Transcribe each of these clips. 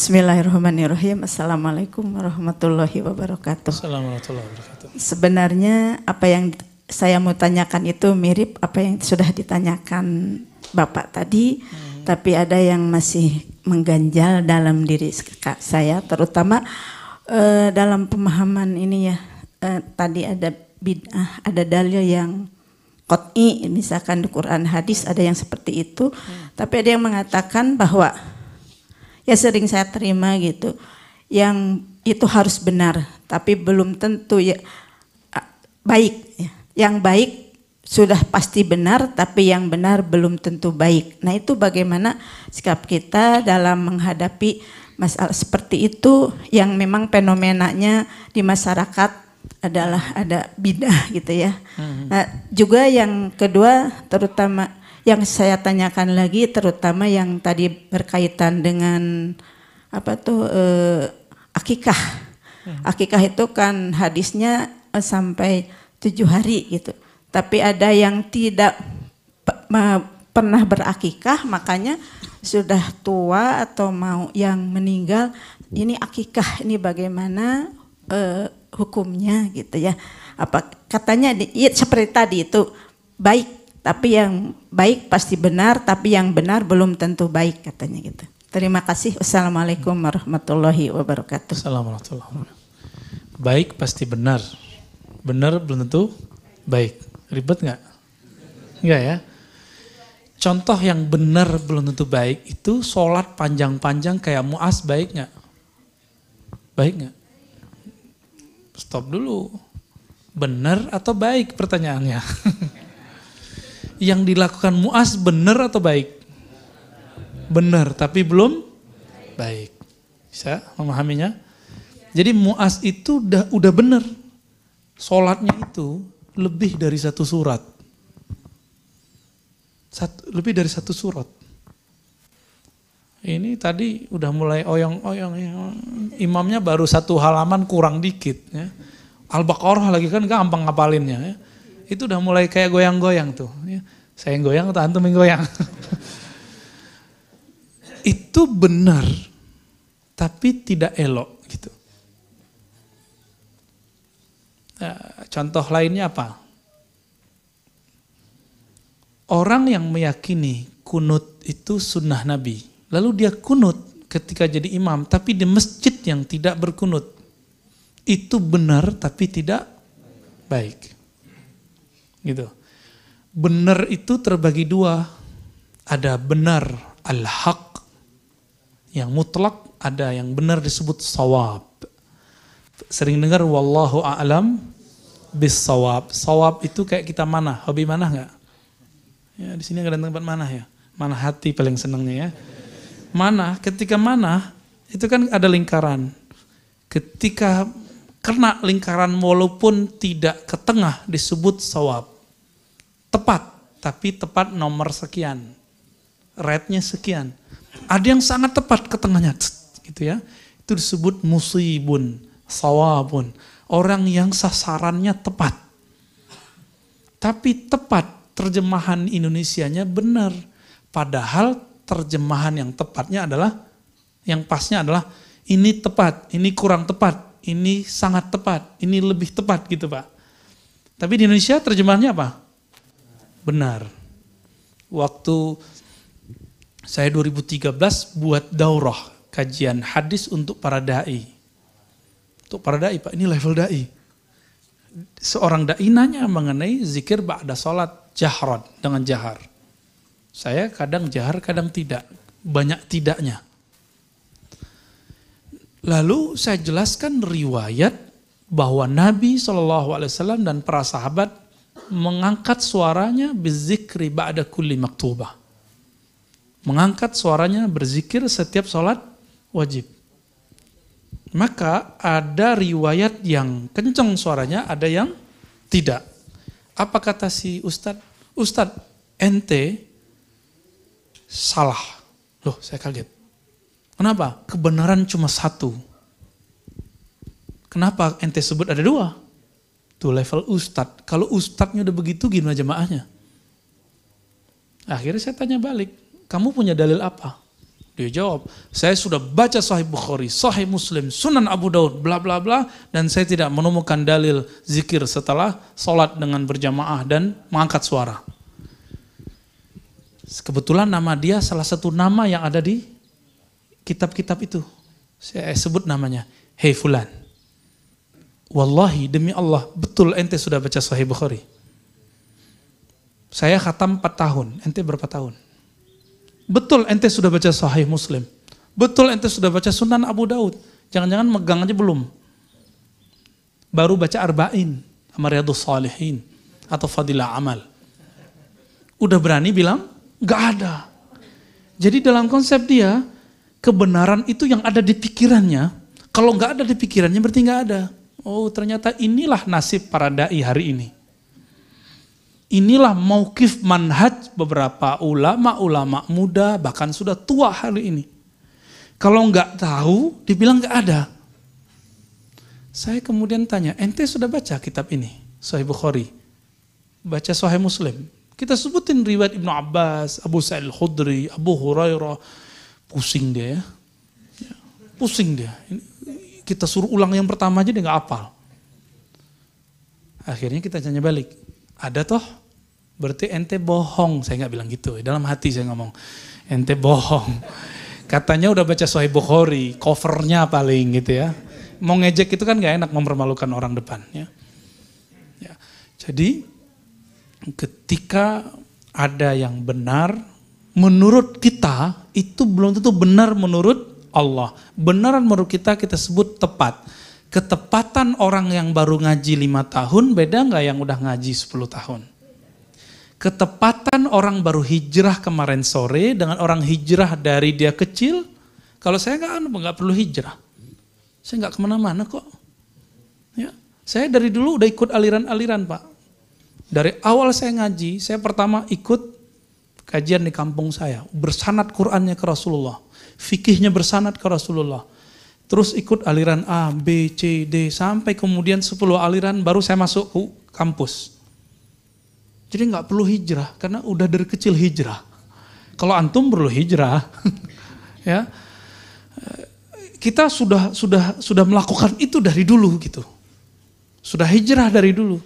Bismillahirrahmanirrahim. Assalamualaikum warahmatullahi wabarakatuh. Assalamualaikum warahmatullahi wabarakatuh. Sebenarnya apa yang saya mau tanyakan itu mirip apa yang sudah ditanyakan Bapak tadi, tapi ada yang masih mengganjal dalam diri saya, terutama dalam pemahaman ini ya. Tadi ada bid'ah, ada dalil yang qot'i, misalkan di Quran hadis ada yang seperti itu, tapi ada yang mengatakan bahwa ya sering saya terima gitu, yang itu harus benar, tapi belum tentu ya baik. Yang baik sudah pasti benar, tapi yang benar belum tentu baik. Nah itu bagaimana sikap kita dalam menghadapi masalah seperti itu yang memang fenomenanya di masyarakat adalah ada bid'ah gitu ya. Nah, juga yang kedua terutama yang saya tanyakan lagi, terutama yang tadi berkaitan dengan apa tuh akikah. Akikah itu kan hadisnya sampai 7 hari gitu. Tapi ada yang tidak pernah berakikah, makanya sudah tua atau mau yang meninggal, ini akikah ini bagaimana hukumnya gitu ya. Apa katanya ya, seperti tadi itu baik. Tapi yang baik pasti benar, tapi yang benar belum tentu baik katanya gitu. Terima kasih. Wassalamualaikum warahmatullahi wabarakatuh. Assalamualaikum warahmatullahi wabarakatuh. Baik pasti benar. Benar belum tentu baik. Ribet nggak? Enggak ya? Contoh yang benar belum tentu baik itu sholat panjang-panjang kayak Mu'az baik nggak? Baik nggak? Stop dulu. Benar atau baik pertanyaannya? Yang dilakukan Mu'az benar atau baik? Benar, tapi belum baik. Bisa memahaminya? Jadi Mu'az itu udah benar. Sholatnya itu lebih dari 1 surat. Lebih dari 1 surat. Ini tadi udah mulai oyong-oyong. Imamnya baru 1 halaman kurang dikit. Ya. Al-Baqarah lagi kan gampang ngapalinnya. Ya. Itu udah mulai kayak goyang-goyang tuh. Ya. Saya yang goyang atau antum yang goyang? Itu benar, tapi tidak elok gitu. Nah, contoh lainnya apa? Orang yang meyakini kunut itu sunnah Nabi, lalu dia kunut ketika jadi imam, tapi di masjid yang tidak berkunut, itu benar tapi tidak baik. Gitu. Benar itu terbagi 2. Ada benar al-haq yang mutlak, ada yang benar disebut shawab. Sering dengar wallahu a'lam bis shawab. Shawab itu kayak kita manah, hobi manah enggak? Ya, di sini ada tempat manah ya. Manah hati paling senangnya ya. Manah, ketika manah itu kan ada lingkaran. Ketika kena lingkaran walaupun tidak ke tengah disebut shawab. Tepat, tapi tepat nomor sekian. Rate-nya sekian. Ada yang sangat tepat ke tengahnya, gitu ya. Itu disebut musibun, shawabun. Orang yang sasarannya tepat. Tapi tepat, terjemahan Indonesianya benar. Padahal terjemahan yang tepatnya adalah, yang pasnya adalah ini tepat, ini kurang tepat, ini sangat tepat, ini lebih tepat gitu Pak. Tapi di Indonesia terjemahannya apa? Benar. Waktu saya 2013 buat daurah kajian hadis untuk para da'i. Untuk para da'i Pak, ini level da'i. Seorang da'i nanya mengenai zikir ba'da sholat jahran, dengan jahar. Saya kadang jahar, kadang tidak. Banyak tidaknya. Lalu saya jelaskan riwayat bahwa Nabi SAW dan para sahabat mengangkat suaranya berzikri ba'da kulli maktubah. Mengangkat suaranya berzikir setiap sholat wajib. Maka ada riwayat yang kencang suaranya, ada yang tidak. Apa kata si Ustadz? Ustadz, ente salah. Loh, saya kaget. Kenapa? Kebenaran cuma 1. Kenapa ente sebut ada 2? Itu level ustadz. Kalau ustadznya udah begitu gimana jemaahnya? Akhirnya saya tanya balik, kamu punya dalil apa? Dia jawab, saya sudah baca Sahih Bukhari, Sahih Muslim, Sunan Abu Daud, bla bla bla, dan saya tidak menemukan dalil zikir setelah sholat dengan berjamaah dan mengangkat suara. Kebetulan nama dia salah satu nama yang ada di kitab-kitab itu. Saya sebut namanya, hei fulan. Wallahi demi Allah, betul ente sudah baca Sahih Bukhari. Saya khatam 4 tahun, ente berapa tahun? Betul ente sudah baca Sahih Muslim. Betul ente sudah baca Sunan Abu Daud. Jangan-jangan megang aja belum. Baru baca Arba'in, sama Riyadhus Shalihin, atau Fadilah Amal. Udah berani bilang, gak ada. Jadi dalam konsep dia, kebenaran itu yang ada di pikirannya. Kalau gak ada di pikirannya berarti gak ada. Oh ternyata inilah nasib para da'i hari ini. Inilah mauqif manhaj beberapa ulama-ulama muda, bahkan sudah tua hari ini. Kalau nggak tahu, dibilang nggak ada. Saya kemudian tanya, ente sudah baca kitab ini, Sahih Bukhari, baca Sahih Muslim. Kita sebutin riwayat Ibnu Abbas, Abu Sa'id Al-Khudri, Abu Hurairah, pusing dia ya. Pusing dia. Kita suruh ulang yang pertama aja dia nggak hafal. Akhirnya kita tanya balik. Ada toh? Berarti ente bohong. Saya nggak bilang gitu. Dalam hati saya ngomong, ente bohong. Katanya udah baca Sahih Bukhari, covernya paling gitu ya. Mau ngejek itu kan nggak enak, mempermalukan orang depan. Ya. Jadi ketika ada yang benar, menurut kita itu belum tentu benar menurut Allah. Benaran menurut kita sebut tepat. Ketepatan orang yang baru ngaji 5 tahun beda nggak yang udah ngaji 10 tahun? Ketepatan orang baru hijrah kemarin sore dengan orang hijrah dari dia kecil, kalau saya nggak perlu hijrah. Saya nggak kemana-mana kok. Ya, saya dari dulu udah ikut aliran-aliran Pak. Dari awal saya ngaji, saya pertama ikut kajian di kampung saya. Bersanad Qur'annya ke Rasulullah. Fikihnya bersanad ke Rasulullah. Terus ikut aliran A, B, C, D, sampai kemudian 10 aliran baru saya masuk ke kampus. Jadi nggak perlu hijrah, karena udah dari kecil hijrah. Kalau antum perlu hijrah, ya kita sudah melakukan itu dari dulu gitu. Sudah hijrah dari dulu.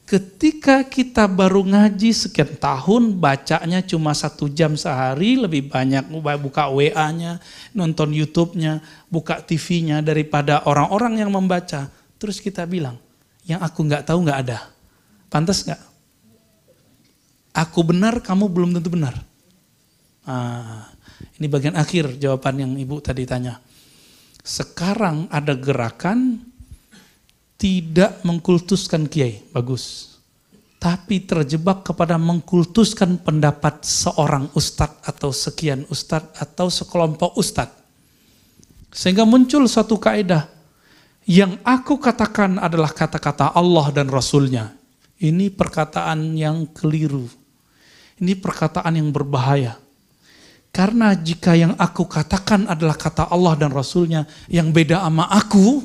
Ketika kita baru ngaji sekian tahun, bacanya cuma 1 jam sehari, lebih banyak buka WA-nya, nonton YouTube-nya, buka TV-nya daripada orang-orang yang membaca. Terus kita bilang, yang aku nggak tahu nggak ada. Pantas nggak? Aku benar, kamu belum tentu benar. Ini bagian akhir jawaban yang Ibu tadi tanya. Sekarang ada gerakan tidak mengkultuskan kiai, bagus. Tapi terjebak kepada mengkultuskan pendapat seorang ustadz atau sekian ustadz atau sekelompok ustadz. Sehingga muncul suatu kaidah. Yang aku katakan adalah kata-kata Allah dan Rasulnya. Ini perkataan yang keliru. Ini perkataan yang berbahaya. Karena jika yang aku katakan adalah kata Allah dan Rasulnya, yang beda sama aku,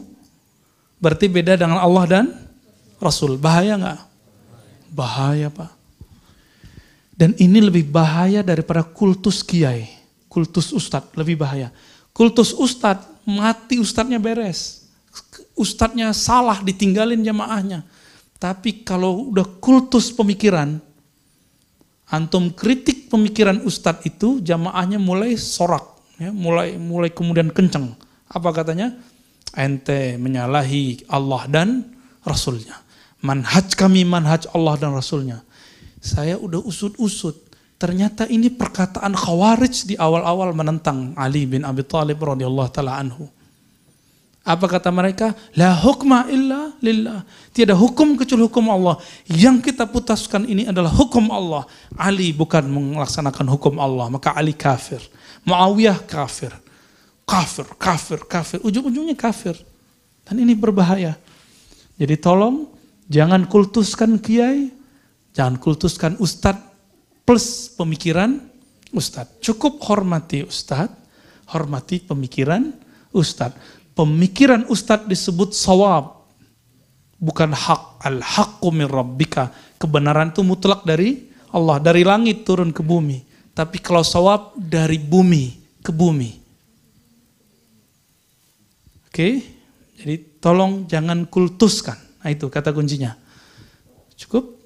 berarti beda dengan Allah dan Rasul. Bahaya nggak? Bahaya Pak. Dan ini lebih bahaya daripada kultus kiai. Kultus ustadz lebih bahaya. Kultus ustadz, mati ustadznya beres. Ustadznya salah, ditinggalin jamaahnya. Tapi kalau udah kultus pemikiran, antum kritik pemikiran ustadz itu, jamaahnya mulai sorak. Ya, mulai kemudian kenceng. Apa katanya? Ente menyalahi Allah dan Rasulnya. Manhaj kami manhaj Allah dan Rasulnya. Saya udah usut-usut. Ternyata ini perkataan Khawarij di awal-awal menentang Ali bin Abi Thalib radhiyallahu taala anhu. Apa kata mereka? La hukma illa lillah. Tiada hukum kecuali hukum Allah. Yang kita putuskan ini adalah hukum Allah. Ali bukan melaksanakan hukum Allah, maka Ali kafir. Muawiyah kafir. Kafir. Ujung-ujungnya kafir. Dan ini berbahaya. Jadi tolong jangan kultuskan kiai, jangan kultuskan ustadz plus pemikiran ustadz. Cukup hormati ustadz, hormati pemikiran ustadz. Pemikiran ustadz disebut shawab, bukan hak. Al-haqqu min rabbika. Kebenaran itu mutlak dari Allah, dari langit turun ke bumi. Tapi kalau shawab dari bumi ke bumi. Oke, jadi tolong jangan kultuskan. Nah itu kata kuncinya. Cukup?